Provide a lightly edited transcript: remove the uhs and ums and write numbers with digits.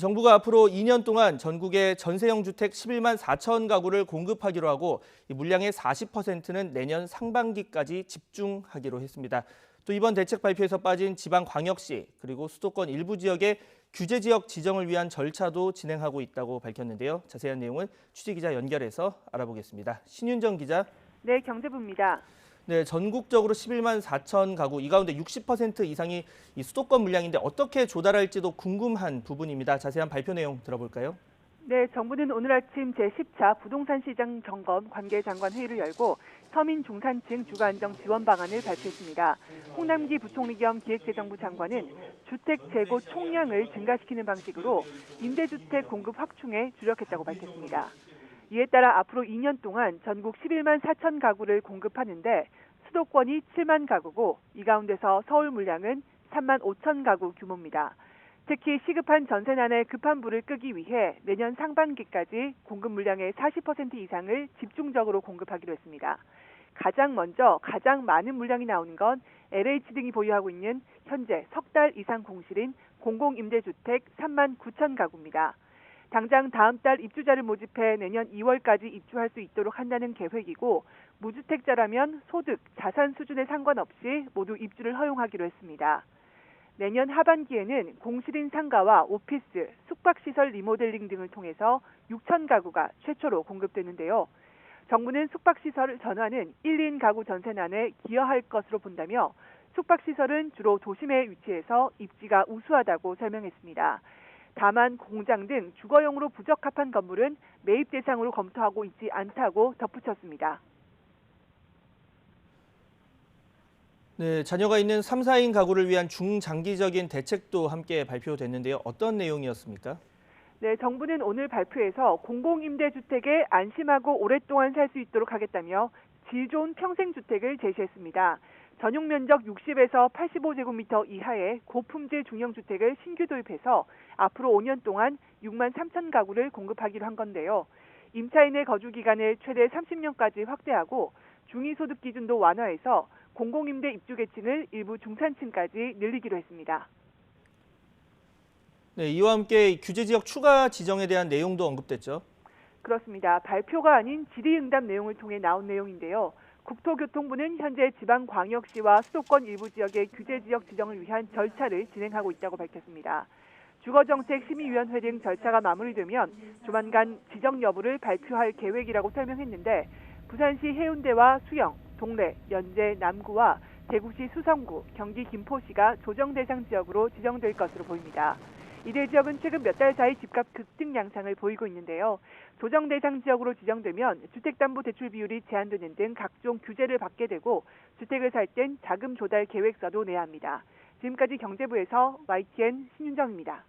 정부가 앞으로 2년 동안 전국에 전세형 주택 11만 4천 가구를 공급하기로 하고 이 물량의 40%는 내년 상반기까지 집중하기로 했습니다. 또 이번 대책 발표에서 빠진 지방광역시 그리고 수도권 일부 지역의 규제 지역 지정을 위한 절차도 진행하고 있다고 밝혔는데요. 자세한 내용은 취재기자 연결해서 알아보겠습니다. 신윤정 기자. 네, 경제부입니다. 네, 전국적으로 11만 4천 가구, 이 가운데 60% 이상이 이 수도권 물량인데 어떻게 조달할지도 궁금한 부분입니다. 자세한 발표 내용 들어볼까요? 네, 정부는 오늘 아침 제10차 부동산 시장 점검 관계 장관 회의를 열고 서민 중산층 주거 안정 지원 방안을 발표했습니다. 홍남기 부총리 겸 기획재정부 장관은 주택 재고 총량을 증가시키는 방식으로 임대주택 공급 확충에 주력했다고 밝혔습니다. 이에 따라 앞으로 2년 동안 전국 11만 4천 가구를 공급하는데 수도권이 7만 가구고 이 가운데서 서울 물량은 3만 5천 가구 규모입니다. 특히 시급한 전세난의 급한 불을 끄기 위해 내년 상반기까지 공급 물량의 40% 이상을 집중적으로 공급하기로 했습니다. 가장 먼저 가장 많은 물량이 나오는 건 LH 등이 보유하고 있는 현재 석 달 이상 공실인 공공임대주택 3만 9천 가구입니다. 당장 다음 달 입주자를 모집해 내년 2월까지 입주할 수 있도록 한다는 계획이고 무주택자라면 소득, 자산 수준에 상관없이 모두 입주를 허용하기로 했습니다. 내년 하반기에는 공실인 상가와 오피스, 숙박시설 리모델링 등을 통해서 6천 가구가 최초로 공급되는데요. 정부는 숙박시설 전환은 1, 2인 가구 전세난에 기여할 것으로 본다며 숙박시설은 주로 도심에 위치해서 입지가 우수하다고 설명했습니다. 다만 공장 등 주거용으로 부적합한 건물은 매입 대상으로 검토하고 있지 않다고 덧붙였습니다. 네, 자녀가 있는 3, 4인 가구를 위한 중장기적인 대책도 함께 발표됐는데요. 어떤 내용이었습니까? 네, 정부는 오늘 발표에서 공공임대주택에 안심하고 오랫동안 살 수 있도록 하겠다며 질 좋은 평생주택을 제시했습니다. 전용 면적 60에서 85제곱미터 이하의 고품질 중형주택을 신규 도입해서 앞으로 5년 동안 6만 3천 가구를 공급하기로 한 건데요. 임차인의 거주 기간을 최대 30년까지 확대하고 중위소득 기준도 완화해서 공공임대 입주 계층을 일부 중산층까지 늘리기로 했습니다. 네, 이와 함께 규제 지역 추가 지정에 대한 내용도 언급됐죠. 그렇습니다. 발표가 아닌 질의응답 내용을 통해 나온 내용인데요. 국토교통부는 현재 지방광역시와 수도권 일부 지역의 규제지역 지정을 위한 절차를 진행하고 있다고 밝혔습니다. 주거정책심의위원회 등 절차가 마무리되면 조만간 지정 여부를 발표할 계획이라고 설명했는데 부산시 해운대와 수영, 동래, 연제, 남구와 대구시 수성구, 경기 김포시가 조정 대상 지역으로 지정될 것으로 보입니다. 이들 지역은 최근 몇 달 사이 집값 급등 양상을 보이고 있는데요. 조정 대상 지역으로 지정되면 주택담보대출 비율이 제한되는 등 각종 규제를 받게 되고 주택을 살 땐 자금 조달 계획서도 내야 합니다. 지금까지 경제부에서 YTN 신윤정입니다.